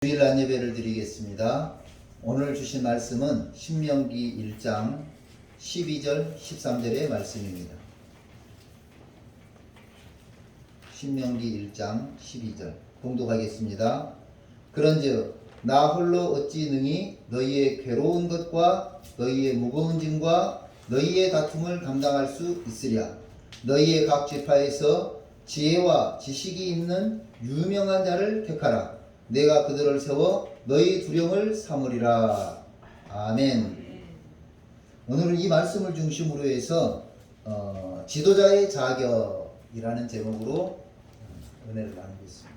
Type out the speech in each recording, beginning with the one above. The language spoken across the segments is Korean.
주일 안예배를 드리겠습니다. 오늘 주신 말씀은 신명기 1장 12절 13절의 말씀입니다. 신명기 1장 12절 봉독하겠습니다. 그런즉 나 홀로 어찌 능히 너희의 괴로운 것과 너희의 무거운 짐과 너희의 다툼을 감당할 수 있으랴. 너희의 각 지파에서 지혜와 지식이 있는 유명한 자를 택하라. 내가 그들을 세워 너희 두령을 삼으리라. 아멘. 오늘은 이 말씀을 중심으로 해서 지도자의 자격이라는 제목으로 은혜를 나누고 있습니다.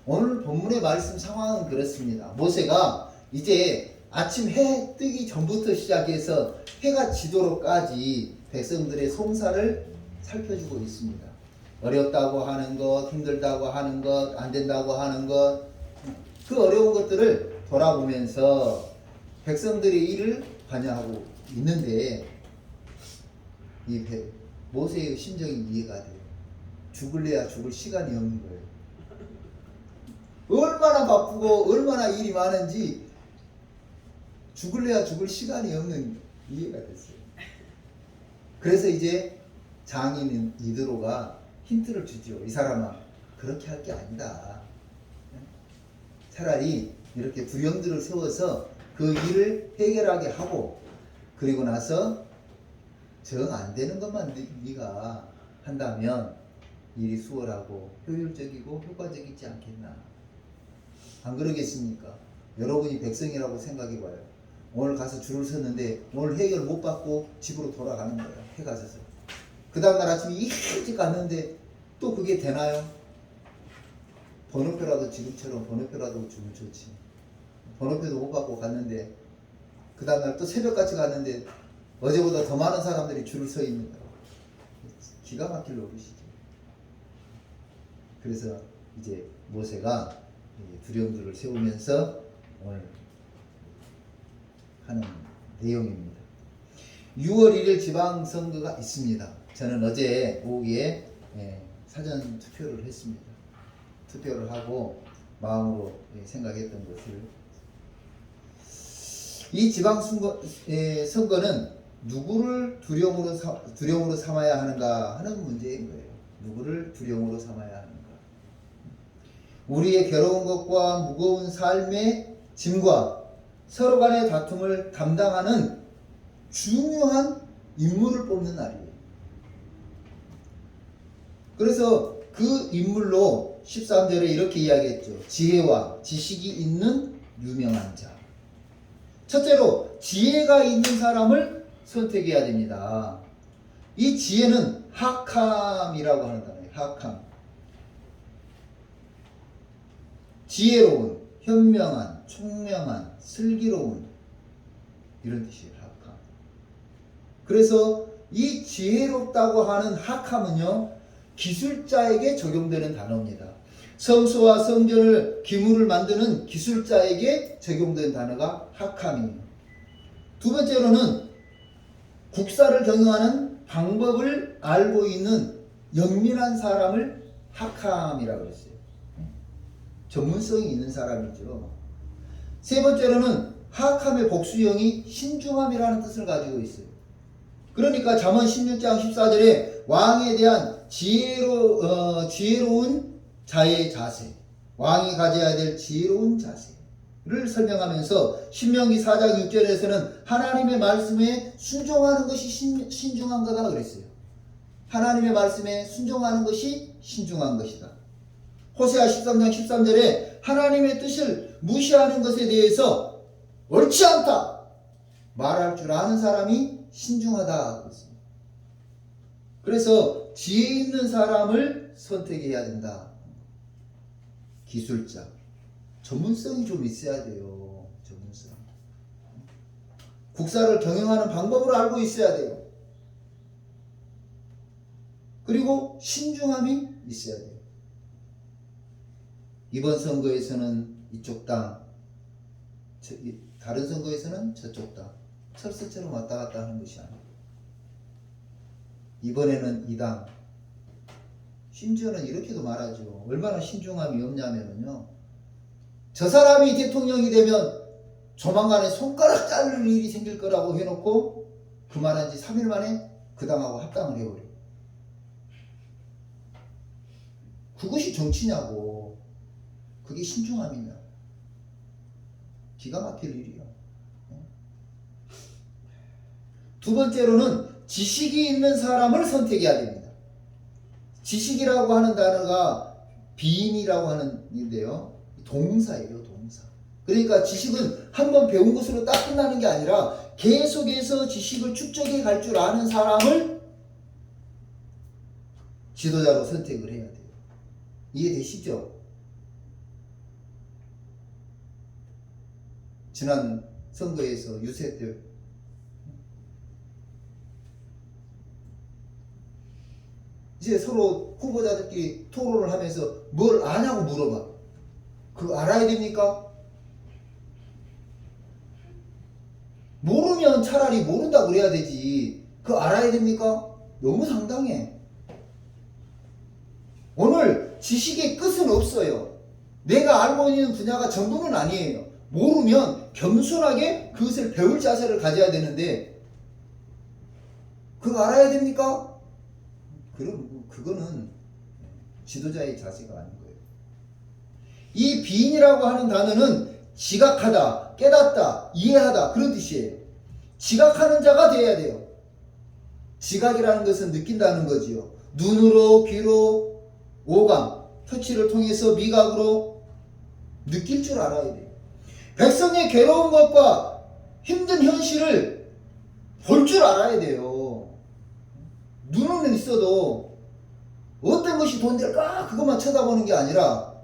오늘 본문의 말씀 상황은 그렇습니다. 모세가 이제 아침 해 뜨기 전부터 시작해서 해가 지도록까지 백성들의 송사를 살펴주고 있습니다. 어렵다고 하는 것, 힘들다고 하는 것, 안 된다고 하는 것, 그 어려운 것들을 돌아보면서 백성들의 일을 관여하고 있는데 이 모세의 심정이 이해가 돼요. 죽을래야 죽을 시간이 없는 거예요. 얼마나 바쁘고 얼마나 일이 많은지 죽을래야 죽을 시간이 없는 이해가 됐어요. 그래서 이제 장인 이드로가 힌트를 주죠. 이 사람아, 그렇게 할 게 아니다. 차라리 이렇게 두령들을 세워서 그 일을 해결하게 하고, 그리고 나서 정 안 되는 것만 네가 한다면 일이 수월하고 효율적이고 효과적이지 않겠나. 안 그러겠습니까? 여러분이 백성이라고 생각해 봐요. 오늘 가서 줄을 섰는데 오늘 해결 못 받고 집으로 돌아가는 거예요. 해가 져서. 그 다음날 아침에 일찍 갔는데 또 그게 되나요? 번호표라도 지금처럼 번호표라도 주면 좋지. 번호표도 못 받고 갔는데 그 다음날 또 새벽같이 갔는데 어제보다 더 많은 사람들이 줄을 서 있는 거예요. 기가 막힐 노릇이죠. 그래서 이제 모세가 두령들을 세우면서 오늘 하는 내용입니다. 6월 1일 지방선거가 있습니다. 저는 어제 오후에 사전 투표를 했습니다. 투표를 하고 마음으로 생각했던 것을, 이 지방선거는 누구를 두령으로 삼아야 하는가 하는 문제인 거예요. 누구를 두령으로 삼아야 하는가. 우리의 괴로운 것과 무거운 삶의 짐과 서로 간의 다툼을 감당하는 중요한 인물을 뽑는 날이에요. 그래서 그 인물로 13절에 이렇게 이야기했죠. 지혜와 지식이 있는 유명한 자. 첫째로 지혜가 있는 사람을 선택해야 됩니다. 이 지혜는 하캄이라고 하는 단어예요. 하캄. 지혜로운, 현명한, 총명한, 슬기로운, 이런 뜻이에요. 하캄. 그래서 이 지혜롭다고 하는 하캄은요, 기술자에게 적용되는 단어입니다. 성소와 성전을 기물을 만드는 기술자에게 적용된 단어가 하캄이에요. 두 번째로는 국사를 경영하는 방법을 알고 있는 영민한 사람을 하캄이라고 했어요. 전문성이 있는 사람이죠. 세 번째로는 하캄의 복수형이 신중함이라는 뜻을 가지고 있어요. 그러니까 잠언 16장 14절에 왕에 대한 지혜로운 자의 자세, 왕이 가져야 될 지혜로운 자세를 설명하면서 신명기 4장 6절에서는 하나님의 말씀에 순종하는 것이 신중한 거다 그랬어요. 하나님의 말씀에 순종하는 것이 신중한 것이다. 호세아 13장 13절에 하나님의 뜻을 무시하는 것에 대해서 옳지 않다 말할 줄 아는 사람이 신중하다 그랬습니다. 그래서 지혜 있는 사람을 선택해야 된다. 기술자, 전문성이 좀 있어야 돼요. 전문성. 국사를 경영하는 방법을 알고 있어야 돼요. 그리고 신중함이 있어야 돼요. 이번 선거에서는 이쪽 당, 다른 선거에서는 저쪽 당, 철새처럼 왔다 갔다 하는 것이 아니에요. 이번에는 이 당, 심지어는 이렇게도 말하죠. 얼마나 신중함이 없냐면요, 저 사람이 대통령이 되면 조만간에 손가락 자를 일이 생길 거라고 해놓고 그만한 지 3일 만에 그 당하고 합당을 해버려. 그것이 정치냐고. 그게 신중함이냐. 기가 막힐 일이야. 두 번째로는 지식이 있는 사람을 선택해야 됩니다. 지식이라고 하는 단어가 비인이라고 하는 인데요. 동사예요, 동사. 그러니까 지식은 한번 배운 것으로 딱 끝나는 게 아니라 계속해서 지식을 축적해 갈 줄 아는 사람을 지도자로 선택을 해야 돼요. 이해되시죠? 지난 선거에서 유세 때 이제 서로 후보자들끼리 토론을 하면서 뭘 아냐고 물어봐. 그거 알아야 됩니까? 모르면 차라리 모른다고 그래야 되지. 그거 알아야 됩니까? 너무 상당해. 오늘 지식의 끝은 없어요. 내가 알고 있는 분야가 전부는 아니에요. 모르면 겸손하게 그것을 배울 자세를 가져야 되는데 그거 알아야 됩니까? 그럼 그거는 지도자의 자세가 아닌 거예요. 이 비인이라고 하는 단어는 지각하다, 깨닫다, 이해하다 그런 뜻이에요. 지각하는 자가 돼야 돼요. 지각이라는 것은 느낀다는 거지요. 눈으로, 귀로, 오감, 터치를 통해서 미각으로 느낄 줄 알아야 돼요. 백성의 괴로운 것과 힘든 현실을 볼 줄 알아야 돼요. 눈은 있어도 어떤 것이 돈 될까 그것만 쳐다보는 게 아니라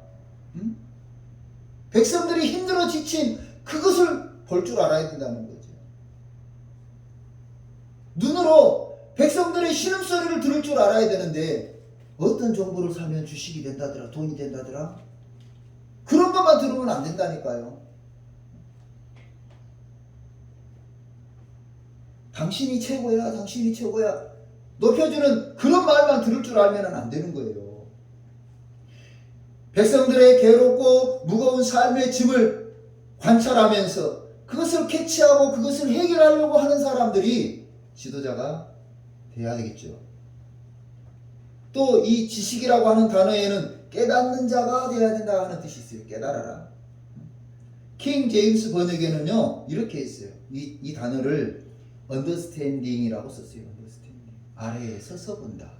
백성들이 힘들어 지친 그것을 볼 줄 알아야 된다는 거죠. 눈으로 백성들의 신음소리를 들을 줄 알아야 되는데 어떤 정보를 사면 주식이 된다더라, 돈이 된다더라, 그런 것만 들으면 안 된다니까요. 당신이 최고야, 당신이 최고야 높여주는 그런 말만 들을 줄 알면 안 되는 거예요. 백성들의 괴롭고 무거운 삶의 짐을 관찰하면서 그것을 캐치하고 그것을 해결하려고 하는 사람들이 지도자가 돼야 되겠죠. 또 이 지식이라고 하는 단어에는 깨닫는 자가 돼야 된다 하는 뜻이 있어요. 깨달아라. 킹 제임스 번역에는요 이렇게 했어요. 이 단어를 understanding이라고 썼어요. understanding. 아래에 서서 본다.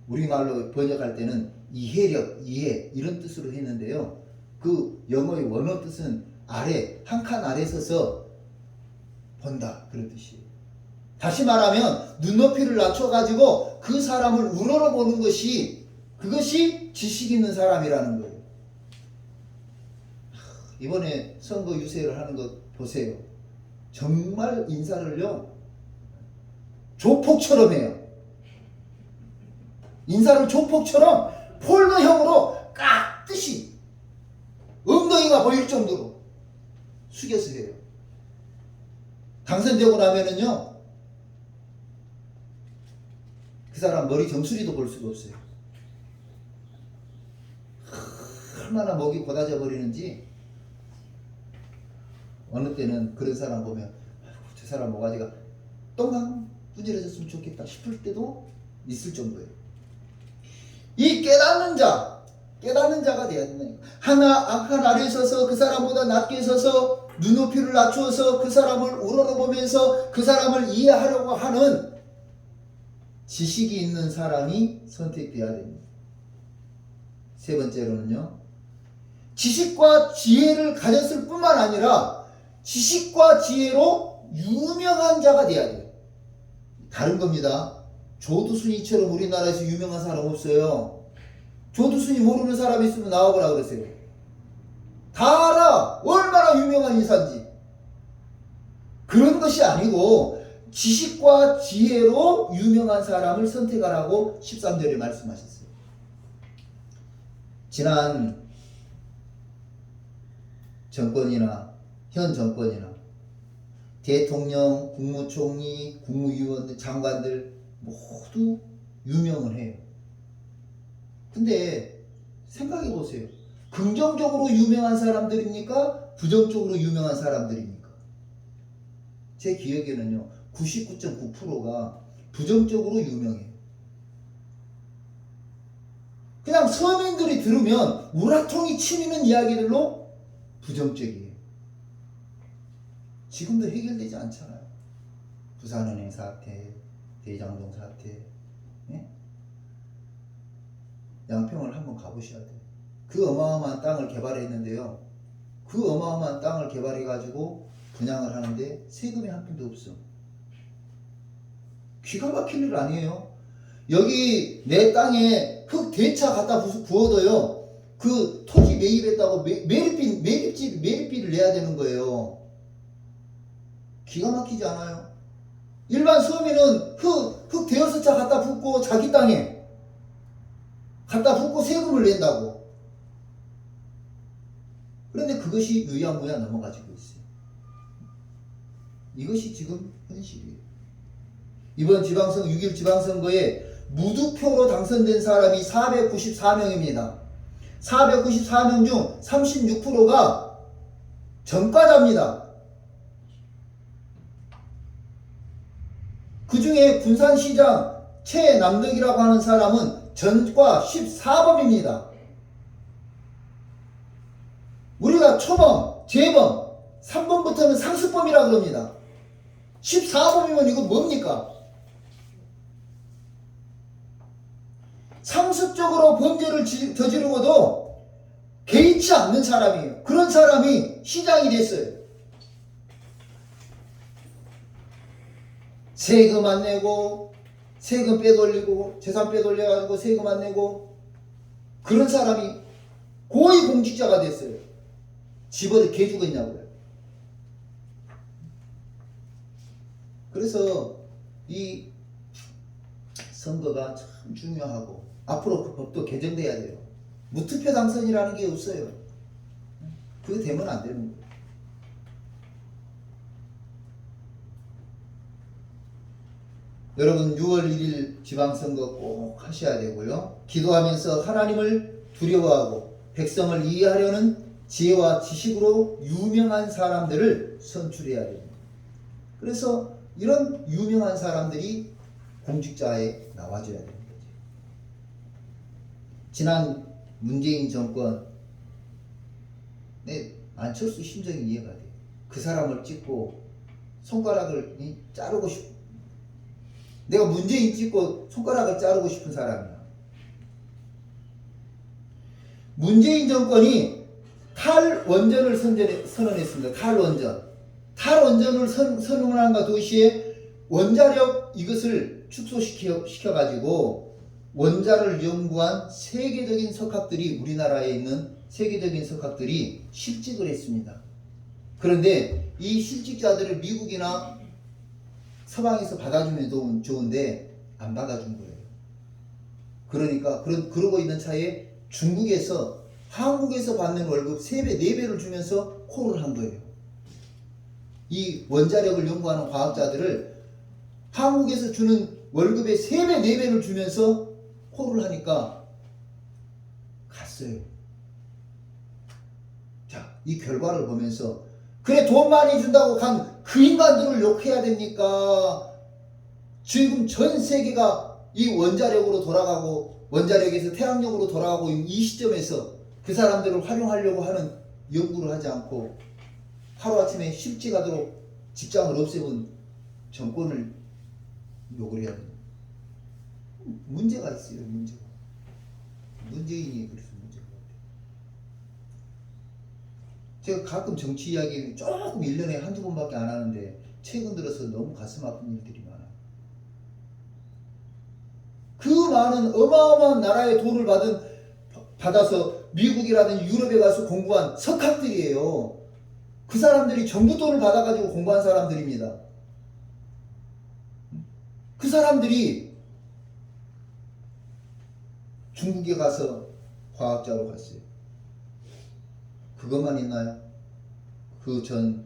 우리말로 번역할 때는 이해력, 이해 이런 뜻으로 했는데요. 그 영어의 원어 뜻은 아래, 한 칸 아래 서서 본다 그런 뜻이에요. 다시 말하면 눈높이를 낮춰가지고 그 사람을 우러러보는 것이 그것이 지식 있는 사람이라는 거예요. 이번에 선거 유세를 하는 것 보세요. 정말 인사를요 조폭처럼 해요. 인사를 조폭처럼 폴더형으로 깍듯이 엉덩이가 보일 정도로 숙여서 해요. 당선되고 나면은요 그 사람 머리 정수리도 볼 수가 없어요. 얼마나 목이 고다져 버리는지. 어느 때는 그런 사람 보면 저 사람 모가지가 똥강 분질해졌으면 좋겠다 싶을 때도 있을 정도예요. 이 깨닫는 자가 돼야 된다니까. 한 아래에 서서 그 사람보다 낮게 서서 눈높이를 낮추어서 그 사람을 우러러보면서 그 사람을 이해하려고 하는 지식이 있는 사람이 선택돼야 됩니다. 세 번째로는요, 지식과 지혜를 가졌을 뿐만 아니라 지식과 지혜로 유명한 자가 돼야 돼요. 다른 겁니다. 조두순이처럼 우리나라에서 유명한 사람 없어요. 조두순이 모르는 사람이 있으면 나와보라 그러세요. 다 알아. 얼마나 유명한 인사인지. 그런 것이 아니고 지식과 지혜로 유명한 사람을 선택하라고 13절에 말씀하셨어요. 지난 정권이나 현 정권이나 대통령, 국무총리, 국무위원, 장관들 모두 유명을 해요. 근데 생각해 보세요. 긍정적으로 유명한 사람들입니까? 부정적으로 유명한 사람들입니까? 제 기억에는요, 99.9%가 부정적으로 유명해요. 그냥 서민들이 들으면 우라통이 치미는 이야기들로 부정적이에요. 지금도 해결되지 않잖아요. 부산은행 사태, 대장동 사태, 예? 양평을 한번 가보셔야 돼요. 그 어마어마한 땅을 개발했는데요. 그 어마어마한 땅을 개발해가지고 분양을 하는데 세금이 한 푼도 없어. 기가 막힐 일 아니에요. 여기 내 땅에 흙 대차 갖다 부어도요, 그 토지 매입했다고 매립비를 내야 되는 거예요. 기가 막히지 않아요? 일반 서민은 흙 대여섯 차 갖다 붓고 자기 땅에 갖다 붓고 세금을 낸다고. 그런데 그것이 유야무야 넘어가지고 있어요. 이것이 지금 현실이에요. 이번 6.1 지방선거에 무투표로 당선된 사람이 494명입니다. 494명 중 36%가 전과자입니다. 그 중에 군산시장 최남덕이라고 하는 사람은 전과 14범입니다. 우리가 초범, 재범, 3범부터는 상습범이라고 그럽니다. 14범이면 이건 뭡니까? 상습적으로 범죄를 저지르고도 개의치 않는 사람이에요. 그런 사람이 시장이 됐어요. 세금 안 내고, 세금 빼돌리고, 재산 빼돌려가지고 세금 안 내고, 그런 사람이 고위 공직자가 됐어요. 집어도 개 죽었냐고요. 그래서 이 선거가 참 중요하고, 앞으로 그 법도 개정돼야 돼요. 무투표 당선이라는 게 없어요. 그거 되면 안 되는 거예요. 여러분 6월 1일 지방선거 꼭 하셔야 되고요. 기도하면서 하나님을 두려워하고 백성을 이해하려는 지혜와 지식으로 유명한 사람들을 선출해야 됩니다. 그래서 이런 유명한 사람들이 공직자에 나와줘야 됩니다. 지난 문재인 정권, 안철수 심정이 이해가 돼요. 그 사람을 찍고 손가락을 자르고 내가 문재인 찍고 손가락을 자르고 싶은 사람이야. 문재인 정권이 탈원전을 선언했습니다. 탈원전을 선언한과 동시에 원자력 이것을 축소시켜가지고 원자를 연구한 세계적인 석학들이 우리나라에 있는 세계적인 석학들이 실직을 했습니다. 그런데 이 실직자들을 미국이나 서방에서 받아주면 좋은데 안 받아준 거예요. 그러니까 그러고 있는 차에 중국에서 한국에서 받는 월급 3배, 4배를 주면서 콜을 한 거예요. 이 원자력을 연구하는 과학자들을 한국에서 주는 월급의 3배, 4배를 주면서 콜을 하니까 갔어요. 자, 이 결과를 보면서 그래 돈 많이 준다고 간 그 인간들을 욕해야 됩니까? 지금 전 세계가 이 원자력으로 돌아가고 원자력에서 태양력으로 돌아가고 있는 이 시점에서 그 사람들을 활용하려고 하는 연구를 하지 않고 하루아침에 실직하도록 직장을 없애본 정권을 욕을 해야 됩니다. 문제가 있어요. 문재인이 그래서 문제가 같아요. 제가 가끔 정치 이야기 조금 1년에 한두 번밖에 안 하는데 최근 들어서 너무 가슴 아픈 일들이 많아요. 그 많은 어마어마한 나라의 돈을 받아서 미국이라든지 유럽에 가서 공부한 석학들이에요. 그 사람들이 정부 돈을 받아가지고 공부한 사람들입니다. 그 사람들이 중국에 가서 과학자로 갔어요. 그것만 있나요? 그 전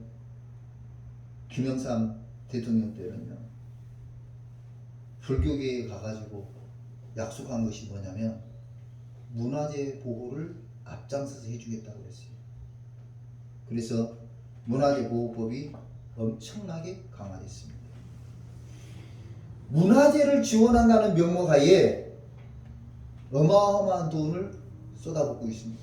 김영삼 대통령 때는요, 불교계에 가가지고 약속한 것이 뭐냐면 문화재 보호를 앞장서서 해주겠다고 그랬어요. 그래서 문화재보호법이 엄청나게 강화됐습니다. 문화재를 지원한다는 명목하에 어마어마한 돈을 쏟아붓고 있습니다.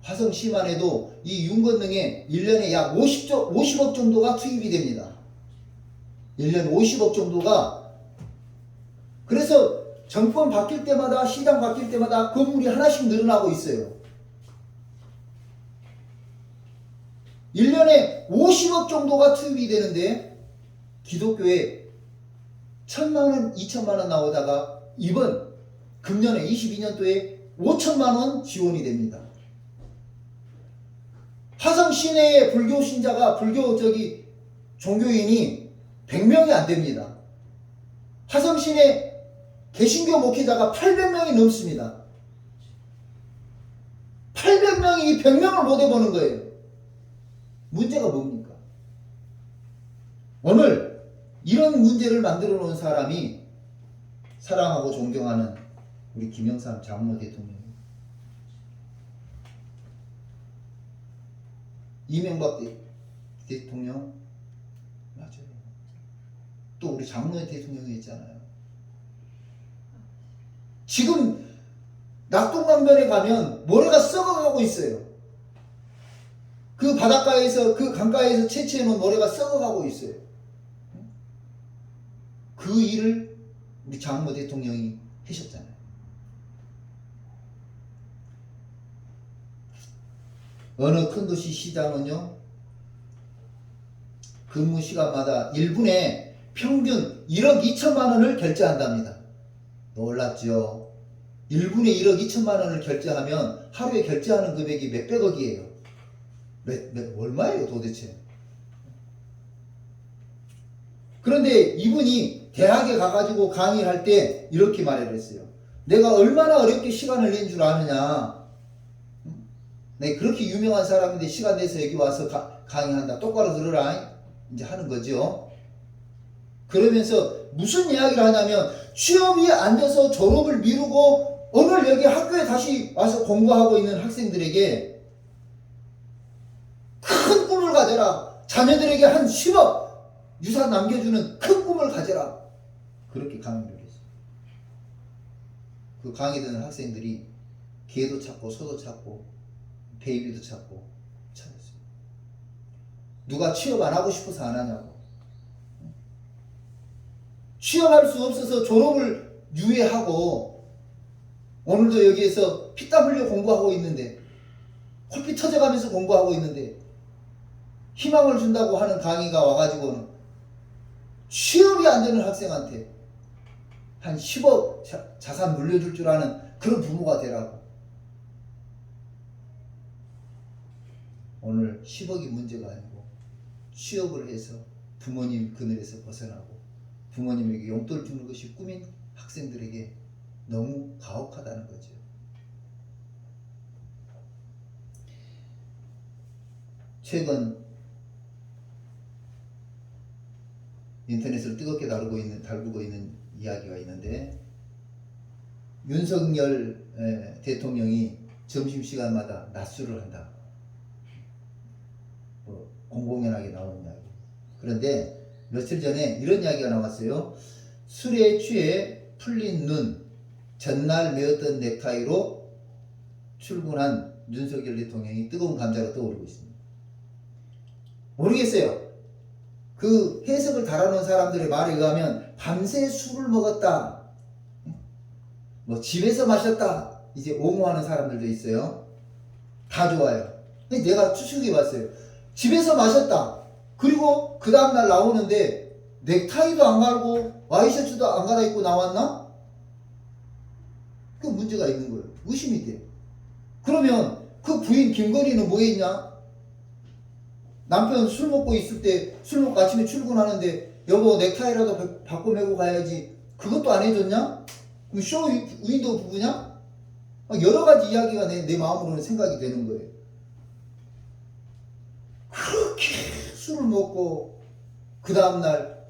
화성시만 해도 이 윤건능에 1년에 약 50억 정도가 투입이 됩니다. 1년 50억 정도가. 그래서 정권 바뀔 때마다, 시장 바뀔 때마다 건물이 하나씩 늘어나고 있어요. 1년에 50억 정도가 투입이 되는데 기독교에 1,000만원, 2,000만원 나오다가 이번 금년에 22년도에 5천만원 지원이 됩니다. 화성 시내의 불교 신자가, 종교인이 100명이 안 됩니다. 화성 시내 개신교 목회자가 800명이 넘습니다. 800명이 100명을 못 해보는 거예요. 문제가 뭡니까? 오늘 이런 문제를 만들어 놓은 사람이 사랑하고 존경하는 우리 김영삼 장로 대통령, 이명박 대통령, 맞아요. 또 우리 장로의 대통령이 있잖아요. 지금 낙동강변에 가면 모래가 썩어가고 있어요. 그 바닷가에서, 그 강가에서 채취해놓은 모래가 썩어가고 있어요. 그 일을 우리 장로 대통령이 하셨잖아요. 어느 큰 도시 시장은요, 근무 시간마다 1분에 평균 1억 2천만 원을 결제한답니다. 놀랍죠? 1분에 1억 2천만 원을 결제하면 하루에 결제하는 금액이 몇백억이에요. 얼마예요 도대체? 그런데 이분이 대학에 가가지고 강의를 할 때 이렇게 말을 했어요. 내가 얼마나 어렵게 시간을 낸 줄 아느냐. 내가 그렇게 유명한 사람인데 시간 내서 여기 와서 강의한다. 똑바로 들으라. 이제 하는 거죠. 그러면서 무슨 이야기를 하냐면, 취업이 안 돼서 졸업을 미루고 오늘 여기 학교에 다시 와서 공부하고 있는 학생들에게 큰 꿈을 가져라. 자녀들에게 한 10억 유산 남겨주는 큰 꿈을 가져라. 그렇게 강의를 했어요. 그 강의 듣는 학생들이 개도 찾고 소도 찾고 베이비도 찾고 찾았어요. 누가 취업 안 하고 싶어서 안 하냐고. 취업할 수 없어서 졸업을 유예하고 오늘도 여기에서 피땀 흘려 공부하고 있는데, 코피 터져가면서 공부하고 있는데 희망을 준다고 하는 강의가 와가지고는 취업이 안 되는 학생한테 한 10억 자산 물려줄 줄 아는 그런 부모가 되라고. 오늘 10억이 문제가 아니고 취업을 해서 부모님 그늘에서 벗어나고 부모님에게 용돈을 주는 것이 꿈인 학생들에게 너무 가혹하다는 거죠. 최근 인터넷을 뜨겁게 다루고 있는 이야기가 있는데, 윤석열 대통령이 점심시간마다 낮술을 한다. 공공연하게 나오는 이야기. 그런데 며칠 전에 이런 이야기가 나왔어요. 술에 취해 풀린 눈, 전날 메었던 넥타이로 출근한 윤석열 대통령이 뜨거운 감자로 떠오르고 있습니다. 모르겠어요. 그 해석을 달아놓은 사람들의 말에 의하면 밤새 술을 먹었다, 뭐 집에서 마셨다, 이제 옹호하는 사람들도 있어요. 다 좋아요. 근데 내가 추측해봤어요. 집에서 마셨다. 그리고 그 다음날 나오는데 넥타이도 안 갈고 와이셔츠도 안 갈아입고 나왔나? 그 문제가 있는 거예요. 의심이 돼. 그러면 그 부인 김건희는 뭐 했냐? 남편 술 먹고 있을 때, 술 먹고 아침에 출근하는데 여보 넥타이라도 바꿔 메고 가야지, 그것도 안 해줬냐? 그럼 쇼 윈도우 부부냐? 여러 가지 이야기가 내 마음으로는 생각이 되는 거예요. 그렇게 술을 먹고 그 다음날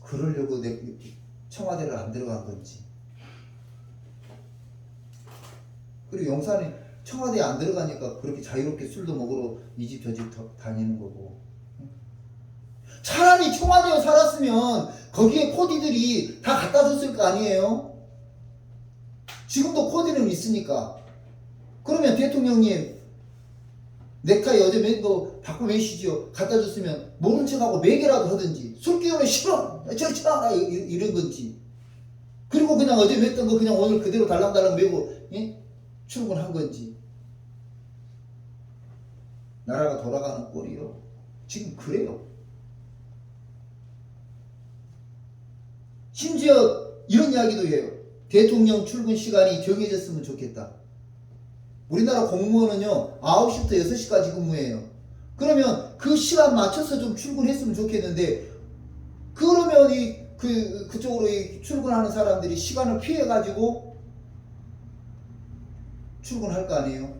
그러려고 청와대를 안 들어간 건지. 그리고 용산에 청와대에 안 들어가니까 그렇게 자유롭게 술도 먹으러 이 집 저 집 다니는 거고. 차라리 청와대에 살았으면 거기에 코디들이 다 갖다 줬을 거 아니에요? 지금도 코디는 있으니까. 그러면 대통령님 넥타이 어제 맨 거 바꿔 매시죠. 갖다 줬으면 모른 척하고 매개라도 하든지 술 기운에 싫어 저리 쳐 이런 건지. 그리고 그냥 어제 맸던 거 그냥 오늘 그대로 달랑달랑 매고 예? 출근한 건지. 나라가 돌아가는 꼴이요. 지금 그래요. 심지어 이런 이야기도 해요. 대통령 출근 시간이 정해졌으면 좋겠다. 우리나라 공무원은요 9시부터 6시까지 근무해요. 그러면 그 시간 맞춰서 좀 출근했으면 좋겠는데, 그러면 그쪽으로 출근하는 사람들이 시간을 피해가지고 출근할 거 아니에요.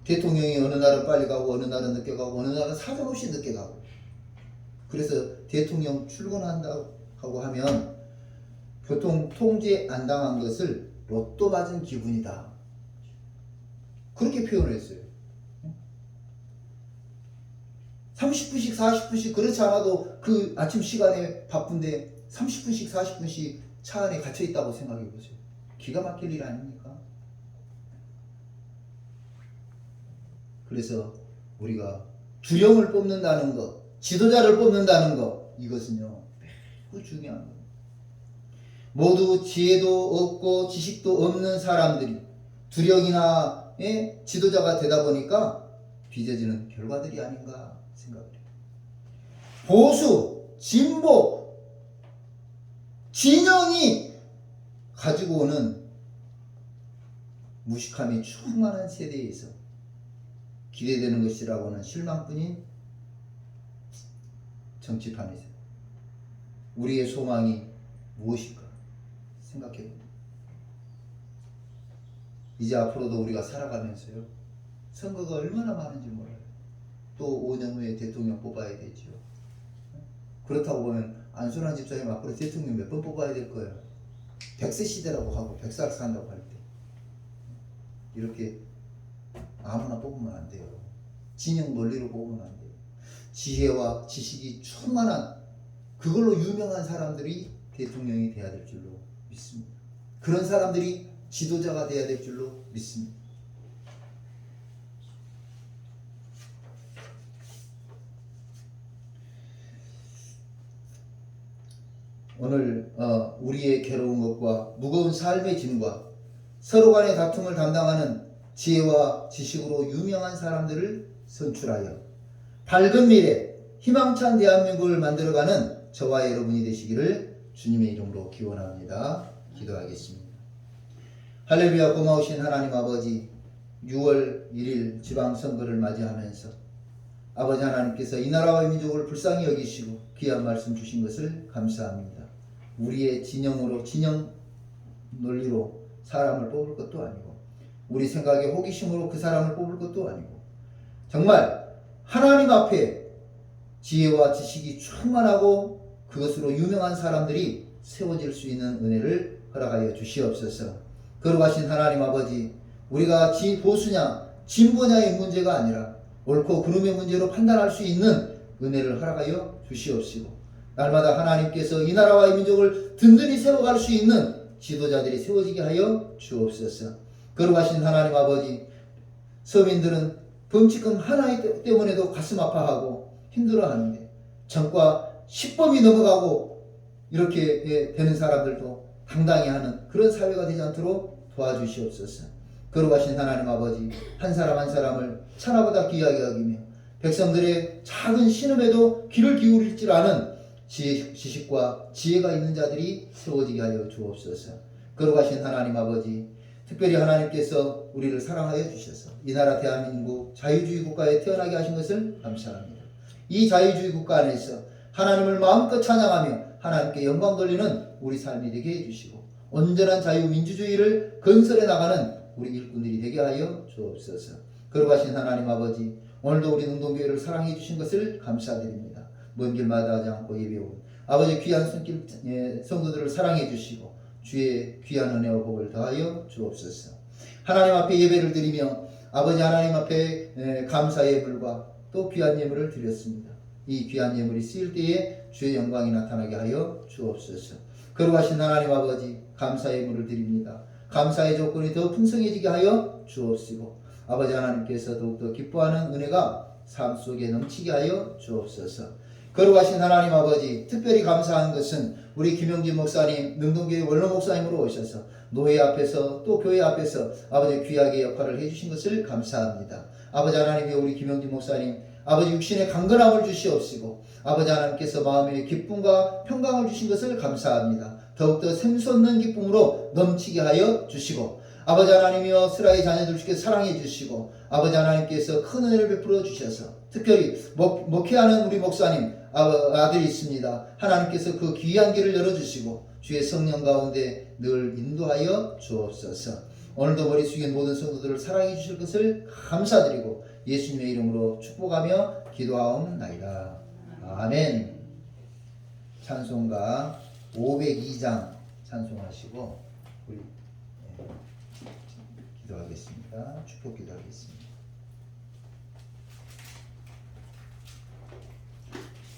대통령이 어느 날은 빨리 가고 어느 날은 늦게 가고 어느 날은 사정없이 늦게 가고. 그래서 대통령 출근한다고 하면 교통 통제 안 당한 것을 로또 맞은 기분이다. 그렇게 표현을 했어요. 30분씩 40분씩 그렇지 않아도 그 아침 시간에 바쁜데 30분씩 40분씩 차 안에 갇혀 있다고 생각해 보세요. 기가 막힐 일 아닙니까? 그래서 우리가 두령을 뽑는다는 것, 지도자를 뽑는다는 것, 이것은요 매우 중요한 거예요. 모두 지혜도 없고 지식도 없는 사람들이 두령이나 지도자가 되다 보니까 빚어지는 결과들이 아닌가 생각을 해요. 보수, 진보, 진영이 가지고 오는 무식함이 충만한 세대에서 기대되는 것이라고는 실망뿐인 정치판에서 우리의 소망이 무엇일까 생각해 봅니다. 이제 앞으로도 우리가 살아가면서요 선거가 얼마나 많은지 몰라요. 또 5년 후에 대통령 뽑아야 되죠. 그렇다고 보면 안순환 집사님 앞으로 대통령 몇 번 뽑아야 될 거예요. 100세 시대라고 하고 100살 산다고 할 때 이렇게 아무나 뽑으면 안 돼요. 진영 논리로 뽑으면 안 돼요. 지혜와 지식이 충만한 그걸로 유명한 사람들이 대통령이 돼야 될 줄로 믿습니다. 그런 사람들이 지도자가 돼야 될 줄로 믿습니다. 오늘 우리의 괴로운 것과 무거운 삶의 짐과 서로 간의 다툼을 담당하는 지혜와 지식으로 유명한 사람들을 선출하여 밝은 미래, 희망찬 대한민국을 만들어가는 저와 여러분이 되시기를 주님의 이름으로 기원합니다. 기도하겠습니다. 할렐루야. 고마우신 하나님 아버지, 6월 1일 지방선거를 맞이하면서 아버지 하나님께서 이 나라와 민족을 불쌍히 여기시고 귀한 말씀 주신 것을 감사합니다. 우리의 진영 논리로 사람을 뽑을 것도 아니고 우리 생각의 호기심으로 그 사람을 뽑을 것도 아니고 정말 하나님 앞에 지혜와 지식이 충만하고 그것으로 유명한 사람들이 세워질 수 있는 은혜를 허락하여 주시옵소서. 거룩하신 하나님 아버지, 우리가 보수냐 진보냐의 문제가 아니라 옳고 그름의 문제로 판단할 수 있는 은혜를 허락하여 주시옵시고 날마다 하나님께서 이 나라와 이 민족을 든든히 세워갈 수 있는 지도자들이 세워지게 하여 주옵소서. 거룩하신 하나님 아버지, 서민들은 범칙금 하나 때문에도 가슴 아파하고 힘들어하는데 정과 10범이 넘어가고 이렇게 되는 사람들도 당당히 하는 그런 사회가 되지 않도록 도와주시옵소서. 거룩하신 하나님 아버지, 한 사람 한 사람을 천하보다 귀하게 여기며 백성들의 작은 신음에도 귀를 기울일 줄 아는 지식과 지혜가 있는 자들이 세워지게 하여 주옵소서. 거룩하신 하나님 아버지, 특별히 하나님께서 우리를 사랑하여 주셔서 이 나라 대한민국 자유주의 국가에 태어나게 하신 것을 감사합니다. 이 자유주의 국가 안에서 하나님을 마음껏 찬양하며 하나님께 영광 돌리는 우리 삶이 되게 해주시고 온전한 자유민주주의를 건설해 나가는 우리 일꾼들이 되게 하여 주옵소서. 거룩하신 하나님 아버지, 오늘도 우리 능동교회를 사랑해 주신 것을 감사드립니다. 먼 길 마다하지 않고 예배온 아버지 귀한 손길 성도들을 사랑해 주시고 주의 귀한 은혜와 복을 더하여 주옵소서. 하나님 앞에 예배를 드리며 아버지 하나님 앞에 감사의 예물과 또 귀한 예물을 드렸습니다. 이 귀한 예물이 쓰일 때에 주의 영광이 나타나게 하여 주옵소서. 거룩하신 하나님 아버지, 감사의 예물을 드립니다. 감사의 조건이 더 풍성해지게 하여 주옵시고 아버지 하나님께서 더욱더 기뻐하는 은혜가 삶 속에 넘치게 하여 주옵소서. 거룩하신 하나님 아버지, 특별히 감사한 것은 우리 김영진 목사님, 능동교회 원로 목사님으로 오셔서 노회 앞에서 또 교회 앞에서 아버지 귀하게 역할을 해주신 것을 감사합니다. 아버지 하나님이 우리 김영진 목사님 아버지 육신의 강건함을 주시옵시고 아버지 하나님께서 마음의 기쁨과 평강을 주신 것을 감사합니다. 더욱더 샘솟는 기쁨으로 넘치게 하여 주시고 아버지 하나님이여 스라의 자녀들 주께서 사랑해 주시고 아버지 하나님께서 큰 은혜를 베풀어 주셔서 특별히 목회하는 우리 목사님 아들이 있습니다. 하나님께서 그 귀한 길을 열어주시고 주의 성령 가운데 늘 인도하여 주옵소서. 오늘도 머리 숙인 모든 성도들을 사랑해 주실 것을 감사드리고 예수님의 이름으로 축복하며 기도하옵나이다. 아멘. 찬송가 502장 찬송하시고 우리 기도하겠습니다. 축복 기도하겠습니다.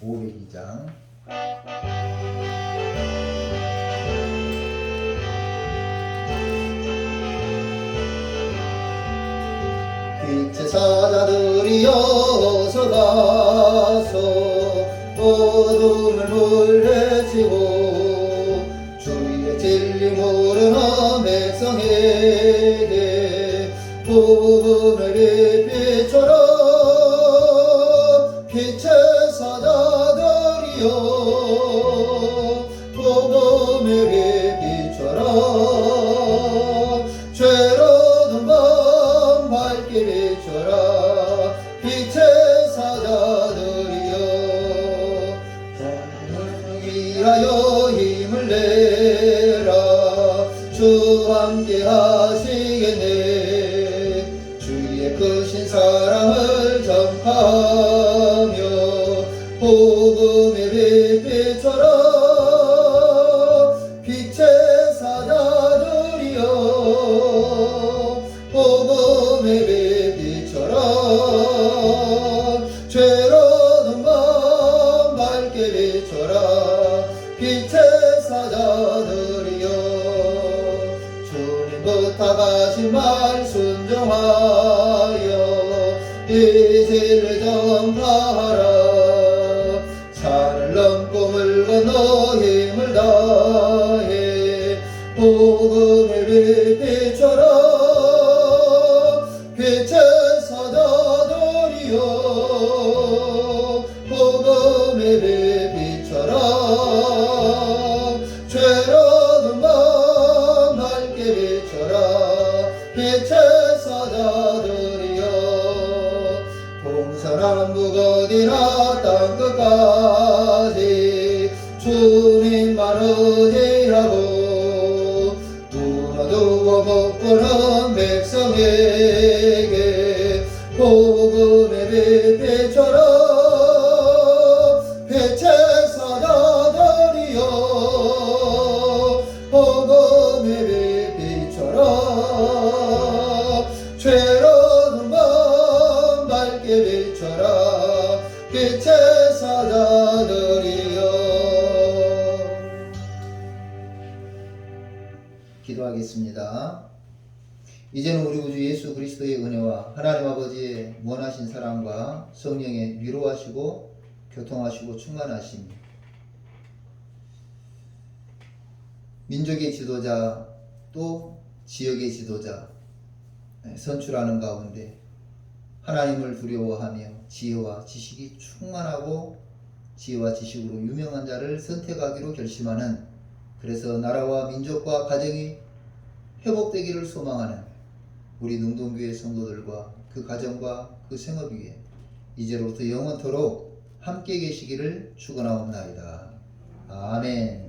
502장 빛의 사자들이여 어서 가서 어둠을 물리치고 주의 진리 모르는 백성에게 복음의 빛처럼 빛의 사자들이여 복음의 빛처럼 죄로운 밤 밝게 비춰라 빛의 사자들이여 복음을 위하여 힘을 내라 주 함께 하시겠네 주의 크신 사랑을 전파하며 복음의 빛처럼 빛의 사자들이여 복음의 빛처럼 죄로운 마음 밝게 비춰라 빛의 사자들이여 주님 부탁하신 말 순종하여 이 진리를 전파하라 산을 넘고 물 건너 힘을 다해 복음의 빛처럼 빛의 사자들이여 복음의 빛처럼 죄로운 마음 밝게 비춰라 빛의 사자들이여 동서남북 어디나 땅끝까지 주님만 의지하고 눈어두어 못 보는 백성에게 복음의 빛처럼 빛의 사자들이여 복음의 빛처럼 죄로운 마음 밝게 비춰라 빛의 사자들이여. 기도하겠습니다. 이제는 우리 구주 예수 그리스도의 은혜와 하나님 아버지의 무한하신 사랑과 성령의 위로하시고 교통하시고 충만하심이 민족의 지도자 또 지역의 지도자 선출하는 가운데 하나님을 두려워하며 지혜와 지식이 충만하고 지혜와 지식으로 유명한 자를 선택하기로 결심하는 그래서 나라와 민족과 가정이 회복되기를 소망하는 우리 능동교회 성도들과 그 가정과 그 생업 위에 이제로부터 영원토록 함께 계시기를 축원하옵나이다. 아멘.